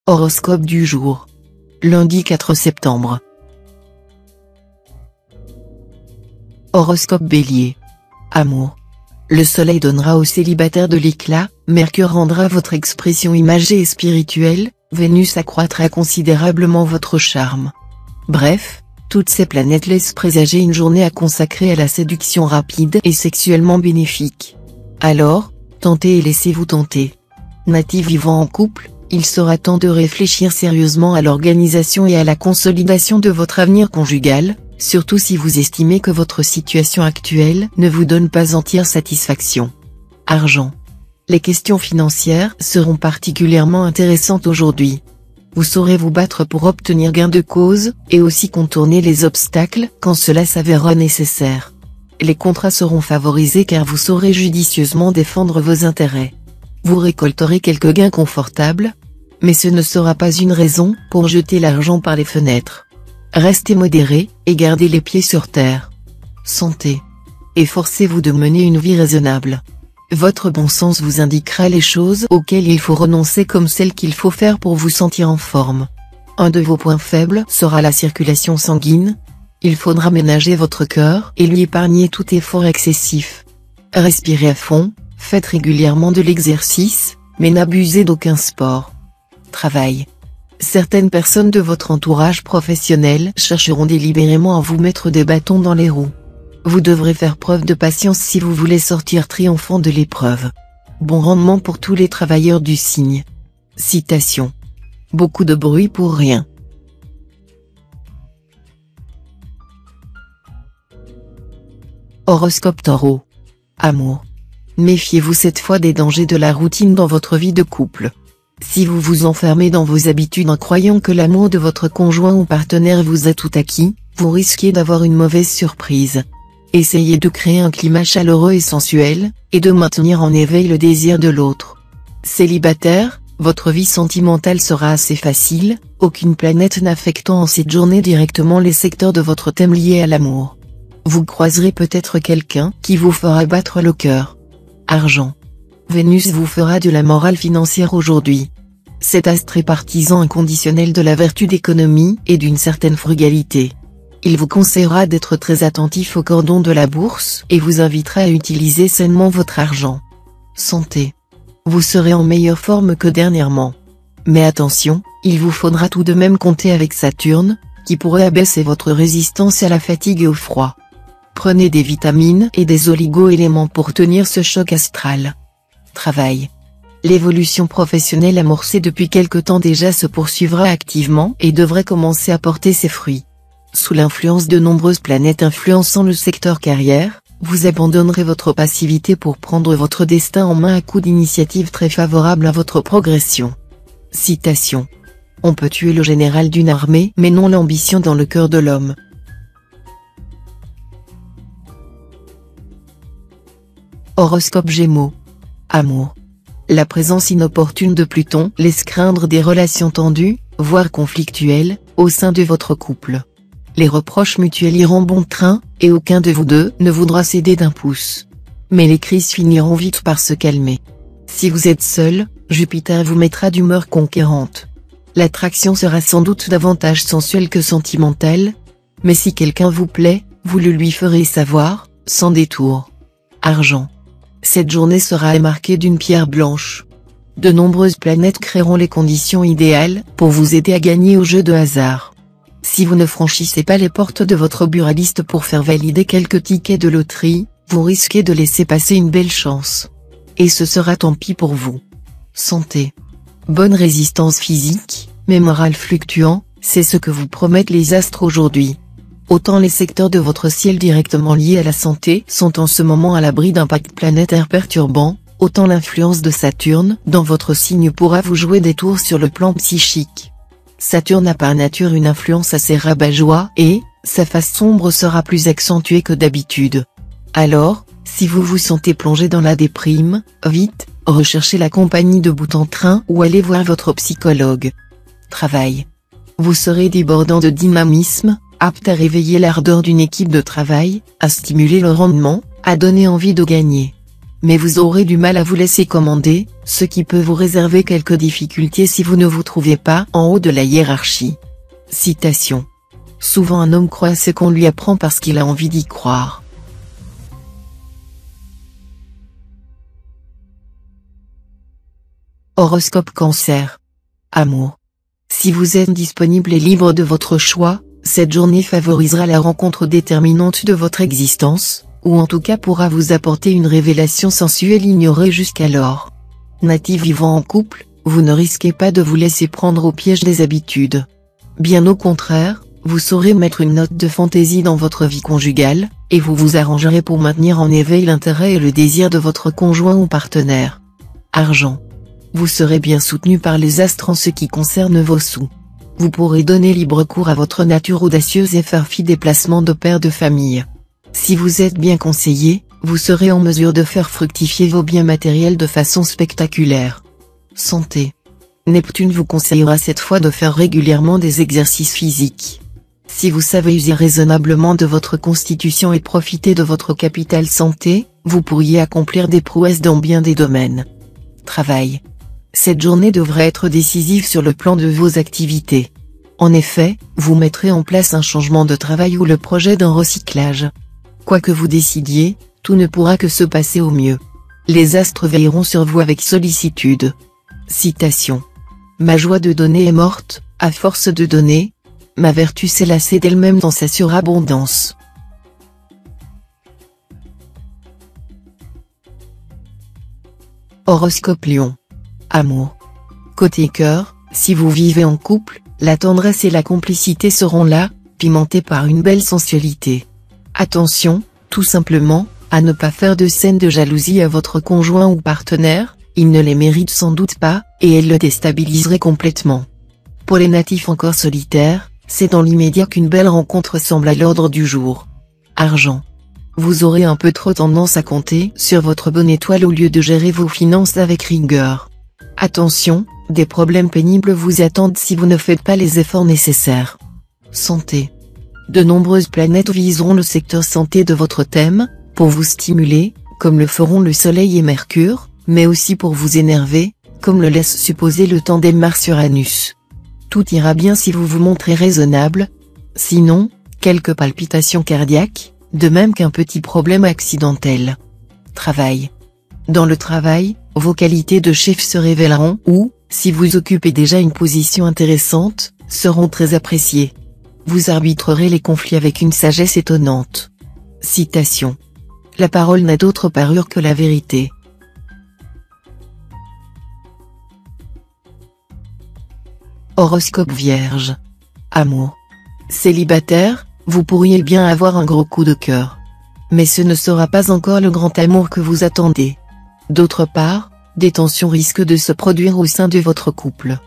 Horoscope du jour. Lundi 4 septembre. Horoscope Bélier. Amour. Le soleil donnera aux célibataires de l'éclat, Mercure rendra votre expression imagée et spirituelle, Vénus accroîtra considérablement votre charme. Bref, toutes ces planètes laissent présager une journée à consacrer à la séduction rapide et sexuellement bénéfique. Alors, tentez et laissez-vous tenter. Natifs vivant en couple, il sera temps de réfléchir sérieusement à l'organisation et à la consolidation de votre avenir conjugal, surtout si vous estimez que votre situation actuelle ne vous donne pas entière satisfaction. Argent. Les questions financières seront particulièrement intéressantes aujourd'hui. Vous saurez vous battre pour obtenir gain de cause, et aussi contourner les obstacles quand cela s'avérera nécessaire. Les contrats seront favorisés car vous saurez judicieusement défendre vos intérêts. Vous récolterez quelques gains confortables, mais ce ne sera pas une raison pour jeter l'argent par les fenêtres. Restez modéré, et gardez les pieds sur terre. Santé. Efforcez-vous de mener une vie raisonnable. Votre bon sens vous indiquera les choses auxquelles il faut renoncer comme celles qu'il faut faire pour vous sentir en forme. Un de vos points faibles sera la circulation sanguine. Il faudra ménager votre cœur et lui épargner tout effort excessif. Respirez à fond, faites régulièrement de l'exercice, mais n'abusez d'aucun sport. Travail. Certaines personnes de votre entourage professionnel chercheront délibérément à vous mettre des bâtons dans les roues. Vous devrez faire preuve de patience si vous voulez sortir triomphant de l'épreuve. Bon rendement pour tous les travailleurs du signe. Citation. Beaucoup de bruit pour rien. Horoscope Taureau. Amour. Méfiez-vous cette fois des dangers de la routine dans votre vie de couple. Si vous vous enfermez dans vos habitudes en croyant que l'amour de votre conjoint ou partenaire vous a tout acquis, vous risquez d'avoir une mauvaise surprise. Essayez de créer un climat chaleureux et sensuel, et de maintenir en éveil le désir de l'autre. Célibataire, votre vie sentimentale sera assez facile, aucune planète n'affectant en cette journée directement les secteurs de votre thème liés à l'amour. Vous croiserez peut-être quelqu'un qui vous fera battre le cœur. Argent. Vénus vous fera de la morale financière aujourd'hui. Cet astre est partisan inconditionnel de la vertu d'économie et d'une certaine frugalité. Il vous conseillera d'être très attentif au cordon de la bourse et vous invitera à utiliser sainement votre argent. Santé. Vous serez en meilleure forme que dernièrement. Mais attention, il vous faudra tout de même compter avec Saturne, qui pourrait abaisser votre résistance à la fatigue et au froid. Prenez des vitamines et des oligo-éléments pour tenir ce choc astral. Travail. L'évolution professionnelle amorcée depuis quelque temps déjà se poursuivra activement et devrait commencer à porter ses fruits. Sous l'influence de nombreuses planètes influençant le secteur carrière, vous abandonnerez votre passivité pour prendre votre destin en main à coups d'initiatives très favorables à votre progression. Citation. On peut tuer le général d'une armée mais non l'ambition dans le cœur de l'homme. Horoscope Gémeaux. Amour. La présence inopportune de Pluton laisse craindre des relations tendues, voire conflictuelles, au sein de votre couple. Les reproches mutuels iront bon train, et aucun de vous deux ne voudra céder d'un pouce. Mais les crises finiront vite par se calmer. Si vous êtes seul, Jupiter vous mettra d'humeur conquérante. L'attraction sera sans doute davantage sensuelle que sentimentale, mais si quelqu'un vous plaît, vous le lui ferez savoir, sans détour. Argent. Cette journée sera marquée d'une pierre blanche. De nombreuses planètes créeront les conditions idéales pour vous aider à gagner au jeu de hasard. Si vous ne franchissez pas les portes de votre buraliste pour faire valider quelques tickets de loterie, vous risquez de laisser passer une belle chance. Et ce sera tant pis pour vous. Santé. Bonne résistance physique, mais morale fluctuant, c'est ce que vous promettent les astres aujourd'hui. Autant les secteurs de votre ciel directement liés à la santé sont en ce moment à l'abri d'impacts planétaires perturbants, autant l'influence de Saturne dans votre signe pourra vous jouer des tours sur le plan psychique. Saturne a par nature une influence assez rabat-joie et, sa face sombre sera plus accentuée que d'habitude. Alors, si vous vous sentez plongé dans la déprime, vite, recherchez la compagnie de bout en train ou allez voir votre psychologue. Travail. Vous serez débordant de dynamisme, apte à réveiller l'ardeur d'une équipe de travail, à stimuler le rendement, à donner envie de gagner. mais vous aurez du mal à vous laisser commander, ce qui peut vous réserver quelques difficultés si vous ne vous trouvez pas en haut de la hiérarchie. Citation. Souvent un homme croit à ce qu'on lui apprend parce qu'il a envie d'y croire. Horoscope Cancer. Amour. Si vous êtes disponible et libre de votre choix, cette journée favorisera la rencontre déterminante de votre existence, ou en tout cas pourra vous apporter une révélation sensuelle ignorée jusqu'alors. Natif vivant en couple, vous ne risquez pas de vous laisser prendre au piège des habitudes. Bien au contraire, vous saurez mettre une note de fantaisie dans votre vie conjugale, et vous vous arrangerez pour maintenir en éveil l'intérêt et le désir de votre conjoint ou partenaire. Argent. Vous serez bien soutenu par les astres en ce qui concerne vos sous. Vous pourrez donner libre cours à votre nature audacieuse et faire fi des placements de père de famille. Si vous êtes bien conseillé, vous serez en mesure de faire fructifier vos biens matériels de façon spectaculaire. Santé. Neptune vous conseillera cette fois de faire régulièrement des exercices physiques. Si vous savez user raisonnablement de votre constitution et profiter de votre capital santé, vous pourriez accomplir des prouesses dans bien des domaines. Travail. Cette journée devrait être décisive sur le plan de vos activités. En effet, vous mettrez en place un changement de travail ou le projet d'un recyclage. Quoi que vous décidiez, tout ne pourra que se passer au mieux. Les astres veilleront sur vous avec sollicitude. Citation. Ma joie de donner est morte, à force de donner. Ma vertu s'est lassée d'elle-même dans sa surabondance. Horoscope Lion. Amour. Côté cœur, si vous vivez en couple, la tendresse et la complicité seront là, pimentées par une belle sensualité. Attention, tout simplement, à ne pas faire de scènes de jalousie à votre conjoint ou partenaire, il ne les mérite sans doute pas, et elle le déstabiliserait complètement. Pour les natifs encore solitaires, c'est dans l'immédiat qu'une belle rencontre semble à l'ordre du jour. Argent. Vous aurez un peu trop tendance à compter sur votre bonne étoile au lieu de gérer vos finances avec rigueur. Attention, des problèmes pénibles vous attendent si vous ne faites pas les efforts nécessaires. Santé. De nombreuses planètes viseront le secteur santé de votre thème, pour vous stimuler, comme le feront le Soleil et Mercure, mais aussi pour vous énerver, comme le laisse supposer le tandem Mars-Uranus. Tout ira bien si vous vous montrez raisonnable. Sinon, quelques palpitations cardiaques, de même qu'un petit problème accidentel. Travail. Dans le travail, vos qualités de chef se révéleront ou, si vous occupez déjà une position intéressante, seront très appréciées. Vous arbitrerez les conflits avec une sagesse étonnante. Citation. La parole n'a d'autre parure que la vérité. Horoscope Vierge. Amour. Célibataire, vous pourriez bien avoir un gros coup de cœur. Mais ce ne sera pas encore le grand amour que vous attendez. D'autre part, des tensions risquent de se produire au sein de votre couple.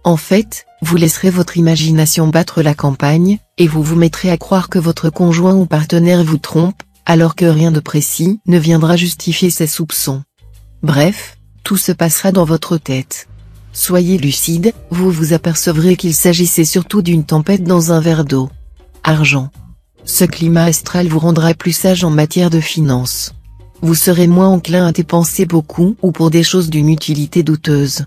En fait, vous laisserez votre imagination battre la campagne, et vous vous mettrez à croire que votre conjoint ou partenaire vous trompe, alors que rien de précis ne viendra justifier ces soupçons. Bref, tout se passera dans votre tête. Soyez lucide, vous vous apercevrez qu'il s'agissait surtout d'une tempête dans un verre d'eau. Argent. Ce climat astral vous rendra plus sage en matière de finances. Vous serez moins enclin à dépenser beaucoup ou pour des choses d'une utilité douteuse.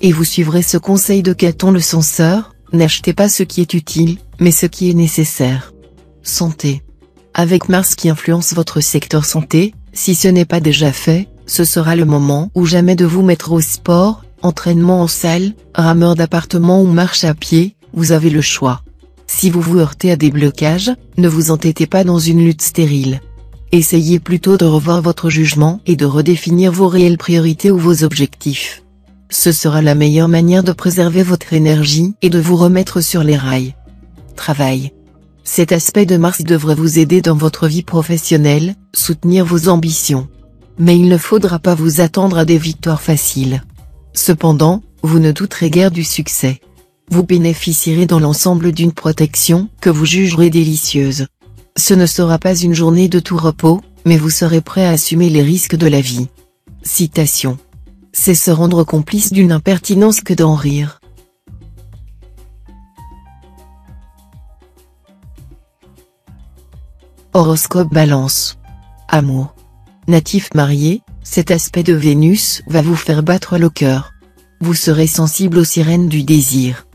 Et vous suivrez ce conseil de Caton le censeur, n'achetez pas ce qui est utile, mais ce qui est nécessaire. Santé. Avec Mars qui influence votre secteur santé, si ce n'est pas déjà fait, ce sera le moment ou jamais de vous mettre au sport, entraînement en salle, rameur d'appartement ou marche à pied, vous avez le choix. Si vous vous heurtez à des blocages, ne vous entêtez pas dans une lutte stérile. Essayez plutôt de revoir votre jugement et de redéfinir vos réelles priorités ou vos objectifs. Ce sera la meilleure manière de préserver votre énergie et de vous remettre sur les rails. Travail. Cet aspect de Mars devrait vous aider dans votre vie professionnelle, soutenir vos ambitions. Mais il ne faudra pas vous attendre à des victoires faciles. Cependant, vous ne douterez guère du succès. Vous bénéficierez dans l'ensemble d'une protection que vous jugerez délicieuse. Ce ne sera pas une journée de tout repos, mais vous serez prêt à assumer les risques de la vie. Citation. C'est se rendre complice d'une impertinence que d'en rire. Horoscope Balance. Amour. Natif marié, Cet aspect de Vénus va vous faire battre le cœur. Vous serez sensible aux sirènes du désir.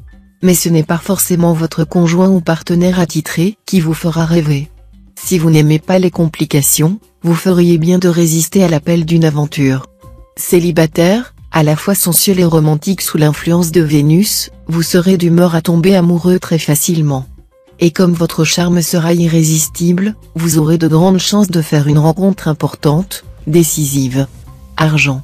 Mais ce n'est pas forcément votre conjoint ou partenaire attitré qui vous fera rêver. Si vous n'aimez pas les complications, vous feriez bien de résister à l'appel d'une aventure. Célibataire, à la fois sensuel et romantique sous l'influence de Vénus, vous serez d'humeur à tomber amoureux très facilement. Et comme votre charme sera irrésistible, vous aurez de grandes chances de faire une rencontre importante, décisive. Argent.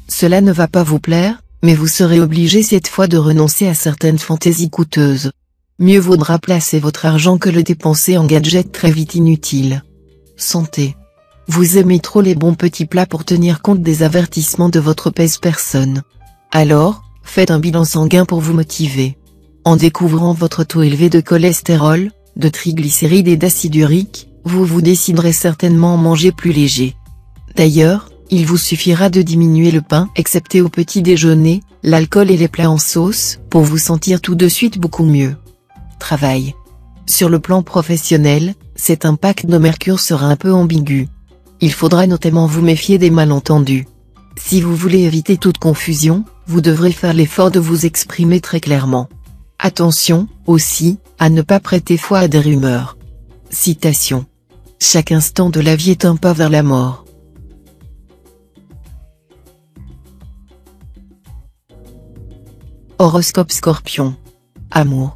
Cela ne va pas vous plaire, mais vous serez obligé cette fois de renoncer à certaines fantaisies coûteuses. Mieux vaudra placer votre argent que le dépenser en gadgets très vite inutiles. Santé. Vous aimez trop les bons petits plats pour tenir compte des avertissements de votre pèse-personne. Alors, faites un bilan sanguin pour vous motiver. En découvrant votre taux élevé de cholestérol, de triglycérides et d'acide urique, vous déciderez certainement à manger plus léger. D'ailleurs, il vous suffira de diminuer le pain excepté au petit déjeuner, l'alcool et les plats en sauce, pour vous sentir tout de suite beaucoup mieux. Travail. Sur le plan professionnel, cet impact de Mercure sera un peu ambigu. Il faudra notamment vous méfier des malentendus. Si vous voulez éviter toute confusion, vous devrez faire l'effort de vous exprimer très clairement. Attention, aussi, à ne pas prêter foi à des rumeurs. Citation. Chaque instant de la vie est un pas vers la mort. Horoscope Scorpion. Amour.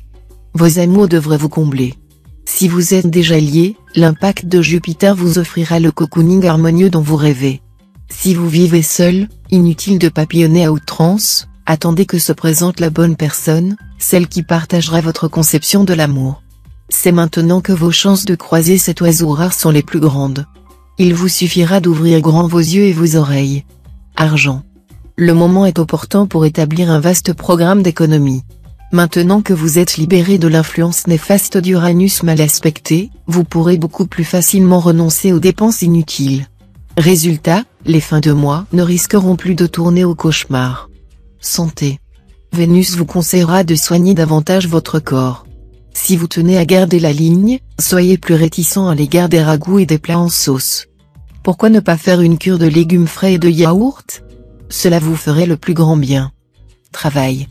Vos amours devraient vous combler. Si vous êtes déjà lié, l'impact de Jupiter vous offrira le cocooning harmonieux dont vous rêvez. Si vous vivez seul, inutile de papillonner à outrance, attendez que se présente la bonne personne, celle qui partagera votre conception de l'amour. C'est maintenant que vos chances de croiser cet oiseau rare sont les plus grandes. Il vous suffira d'ouvrir grand vos yeux et vos oreilles. Argent. Le moment est opportun pour établir un vaste programme d'économie. Maintenant que vous êtes libéré de l'influence néfaste d'Uranus mal aspecté, vous pourrez beaucoup plus facilement renoncer aux dépenses inutiles. Résultat, les fins de mois ne risqueront plus de tourner au cauchemar. Santé. Vénus vous conseillera de soigner davantage votre corps. Si vous tenez à garder la ligne, soyez plus réticent à l'égard des ragoûts et des plats en sauce. Pourquoi ne pas faire une cure de légumes frais et de yaourt? Cela vous ferait le plus grand bien. Travail.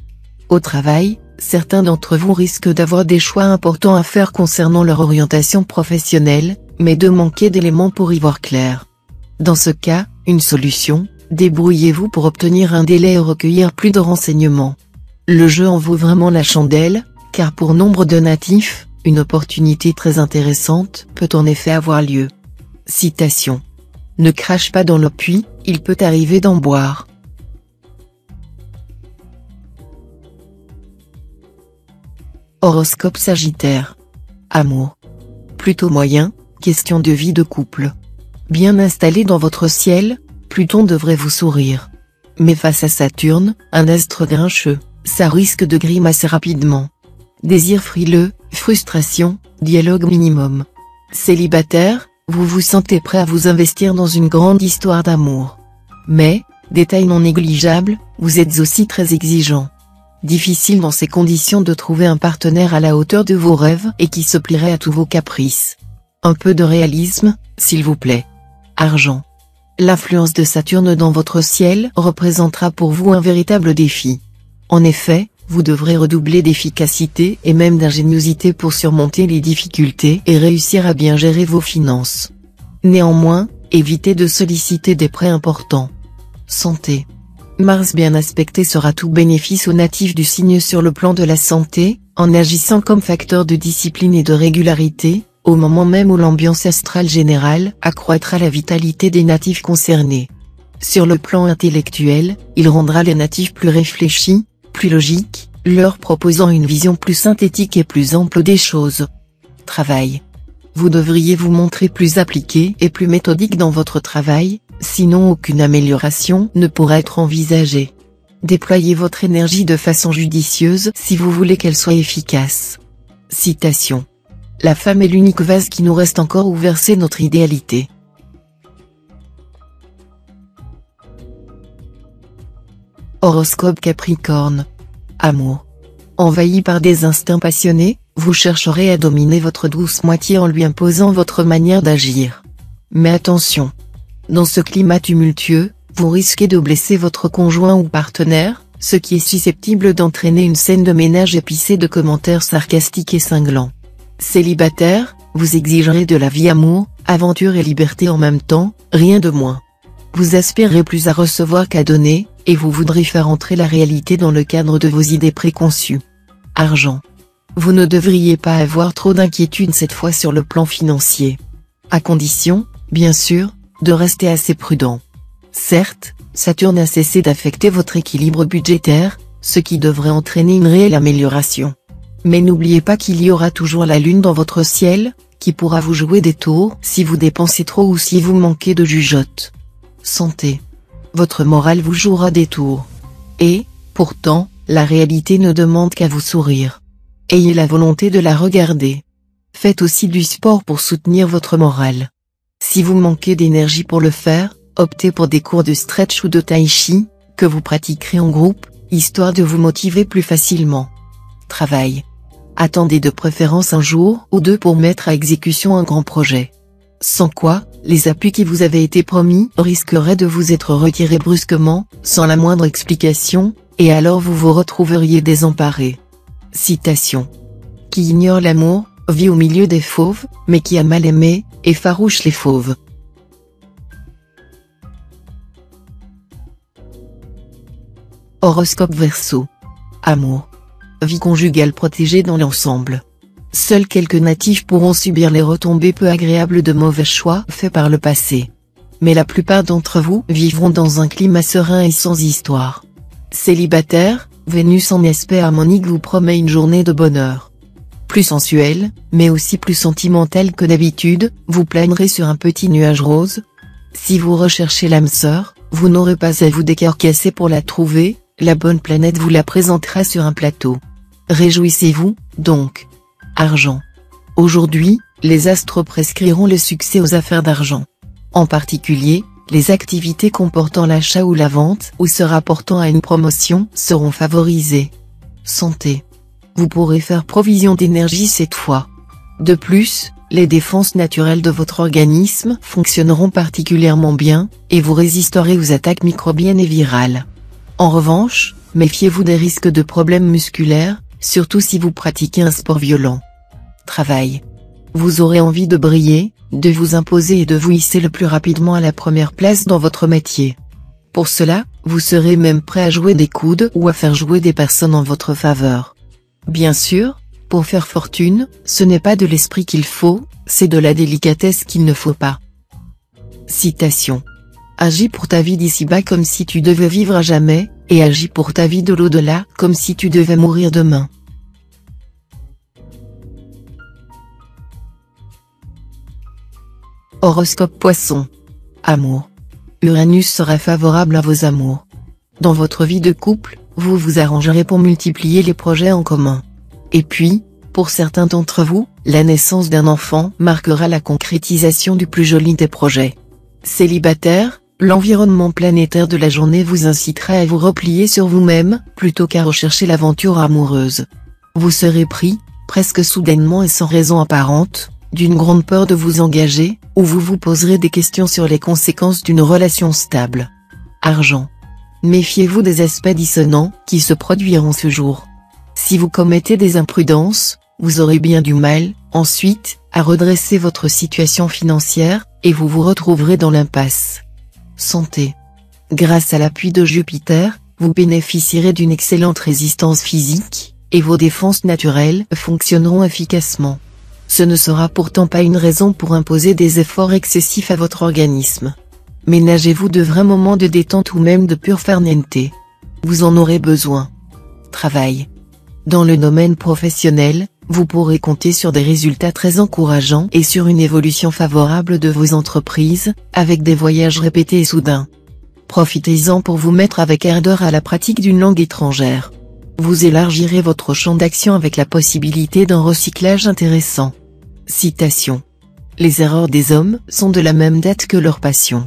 Au travail, certains d'entre vous risquent d'avoir des choix importants à faire concernant leur orientation professionnelle, mais de manquer d'éléments pour y voir clair. Dans ce cas, une solution, débrouillez-vous pour obtenir un délai et recueillir plus de renseignements. Le jeu en vaut vraiment la chandelle, car pour nombre de natifs, une opportunité très intéressante peut en effet avoir lieu. Citation. Ne crache pas dans le puits, il peut arriver d'en boire. Horoscope Sagittaire. Amour. Plutôt moyen, question de vie de couple. Bien installé dans votre ciel, Pluton devrait vous sourire. Mais face à Saturne, un astre grincheux, ça risque de grimacer rapidement. Désir frileux, frustration, dialogue minimum. Célibataire, vous vous sentez prêt à vous investir dans une grande histoire d'amour. Mais, détail non négligeable, vous êtes aussi très exigeant. Difficile dans ces conditions de trouver un partenaire à la hauteur de vos rêves et qui se plierait à tous vos caprices. Un peu de réalisme, s'il vous plaît. Argent. L'influence de Saturne dans votre ciel représentera pour vous un véritable défi. En effet, vous devrez redoubler d'efficacité et même d'ingéniosité pour surmonter les difficultés et réussir à bien gérer vos finances. Néanmoins, évitez de solliciter des prêts importants. Santé. Mars bien aspecté sera tout bénéfice aux natifs du signe sur le plan de la santé, en agissant comme facteur de discipline et de régularité, au moment même où l'ambiance astrale générale accroîtra la vitalité des natifs concernés. Sur le plan intellectuel, il rendra les natifs plus réfléchis, plus logiques, leur proposant une vision plus synthétique et plus ample des choses. Travail. Vous devriez vous montrer plus appliqué et plus méthodique dans votre travail, sinon aucune amélioration ne pourra être envisagée. Déployez votre énergie de façon judicieuse si vous voulez qu'elle soit efficace. Citation. La femme est l'unique vase qui nous reste encore où verser notre idéalité. Horoscope Capricorne. Amour. Envahi par des instincts passionnés, vous chercherez à dominer votre douce moitié en lui imposant votre manière d'agir. Mais attention. Dans ce climat tumultueux, Vous risquez de blesser votre conjoint ou partenaire, ce qui est susceptible d'entraîner une scène de ménage épicée de commentaires sarcastiques et cinglants. Célibataire, vous exigerez de la vie amour, aventure et liberté en même temps, rien de moins. Vous aspirerez plus à recevoir qu'à donner, et vous voudrez faire entrer la réalité dans le cadre de vos idées préconçues. Argent. Vous ne devriez pas avoir trop d'inquiétude cette fois sur le plan financier. À condition, bien sûr, de rester assez prudent. Certes, Saturne a cessé d'affecter votre équilibre budgétaire, ce qui devrait entraîner une réelle amélioration. Mais n'oubliez pas qu'il y aura toujours la lune dans votre ciel, qui pourra vous jouer des tours si vous dépensez trop ou si vous manquez de jugeote. Santé. Votre morale vous jouera des tours. Et, pourtant, la réalité ne demande qu'à vous sourire. Ayez la volonté de la regarder. Faites aussi du sport pour soutenir votre morale. Si vous manquez d'énergie pour le faire, optez pour des cours de stretch ou de tai chi, que vous pratiquerez en groupe, histoire de vous motiver plus facilement. Travail. Attendez de préférence un jour ou deux pour mettre à exécution un grand projet. Sans quoi, les appuis qui vous avaient été promis risqueraient de vous être retirés brusquement, sans la moindre explication, et alors vous vous retrouveriez désemparé. Citation. Qui ignore l'amour, vit au milieu des fauves, mais qui a mal aimé, effarouche les fauves. Horoscope Verseau. Amour. Vie conjugale protégée dans l'ensemble. Seuls quelques natifs pourront subir les retombées peu agréables de mauvais choix faits par le passé. Mais la plupart d'entre vous vivront dans un climat serein et sans histoire. Célibataire, Vénus en aspect harmonique vous promet une journée de bonheur. Plus sensuelle, mais aussi plus sentimentale que d'habitude, vous planerez sur un petit nuage rose. Si vous recherchez l'âme sœur, vous n'aurez pas à vous décarcasser pour la trouver, la bonne planète vous la présentera sur un plateau. Réjouissez-vous, donc. Argent. Aujourd'hui, les astres prescriront le succès aux affaires d'argent. En particulier, les activités comportant l'achat ou la vente ou se rapportant à une promotion seront favorisées. Santé. Vous pourrez faire provision d'énergie cette fois. De plus, les défenses naturelles de votre organisme fonctionneront particulièrement bien, et vous résisterez aux attaques microbiennes et virales. En revanche, méfiez-vous des risques de problèmes musculaires, surtout si vous pratiquez un sport violent. Travail. Vous aurez envie de briller, de vous imposer et de vous hisser le plus rapidement à la première place dans votre métier. Pour cela, vous serez même prêt à jouer des coudes ou à faire jouer des personnes en votre faveur. Bien sûr, pour faire fortune, ce n'est pas de l'esprit qu'il faut, c'est de la délicatesse qu'il ne faut pas. Citation. Agis pour ta vie d'ici-bas comme si tu devais vivre à jamais, et agis pour ta vie de l'au-delà comme si tu devais mourir demain. Horoscope Poisson. Amour. Uranus sera favorable à vos amours. Dans votre vie de couple, vous vous arrangerez pour multiplier les projets en commun. Et puis, pour certains d'entre vous, la naissance d'un enfant marquera la concrétisation du plus joli des projets. Célibataire, l'environnement planétaire de la journée vous incitera à vous replier sur vous-même, plutôt qu'à rechercher l'aventure amoureuse. Vous serez pris, presque soudainement et sans raison apparente, d'une grande peur de vous engager, ou vous vous poserez des questions sur les conséquences d'une relation stable. Argent. Méfiez-vous des aspects dissonants qui se produiront ce jour. Si vous commettez des imprudences, vous aurez bien du mal, ensuite, à redresser votre situation financière, et vous vous retrouverez dans l'impasse. Santé. Grâce à l'appui de Jupiter, vous bénéficierez d'une excellente résistance physique, et vos défenses naturelles fonctionneront efficacement. Ce ne sera pourtant pas une raison pour imposer des efforts excessifs à votre organisme. Ménagez-vous de vrais moments de détente ou même de pure farniente. Vous en aurez besoin. Travail. Dans le domaine professionnel, vous pourrez compter sur des résultats très encourageants et sur une évolution favorable de vos entreprises, avec des voyages répétés et soudains. Profitez-en pour vous mettre avec ardeur à la pratique d'une langue étrangère. Vous élargirez votre champ d'action avec la possibilité d'un recyclage intéressant. Citation. Les erreurs des hommes sont de la même date que leurs passions.